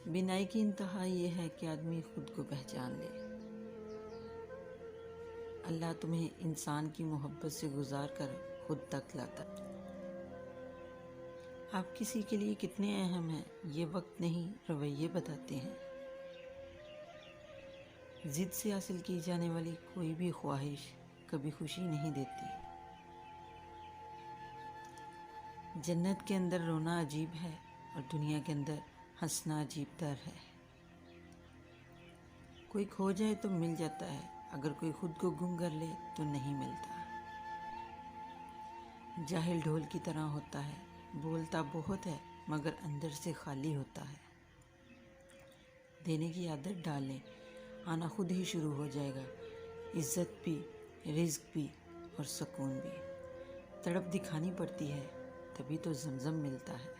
बिनाई की इंतहा ये है कि आदमी खुद को पहचान ले। अल्लाह तुम्हें इंसान की मोहब्बत से गुजार कर खुद तक लाता। आप किसी के लिए कितने अहम हैं ये वक्त नहीं रवैये बताते हैं। जिद से हासिल की जाने वाली कोई भी ख्वाहिश कभी खुशी नहीं देती। जन्नत के अंदर रोना अजीब है और दुनिया के अंदर हंसना अजीब दर है। कोई खो जाए तो मिल जाता है, अगर कोई खुद को गुम कर ले तो नहीं मिलता। जाहिल ढोल की तरह होता है, बोलता बहुत है मगर अंदर से खाली होता है। देने की आदत डालें, आना खुद ही शुरू हो जाएगा। इज्जत भी, रिज्क भी और सुकून भी। तड़प दिखानी पड़ती है तभी तो ज़मज़म मिलता है।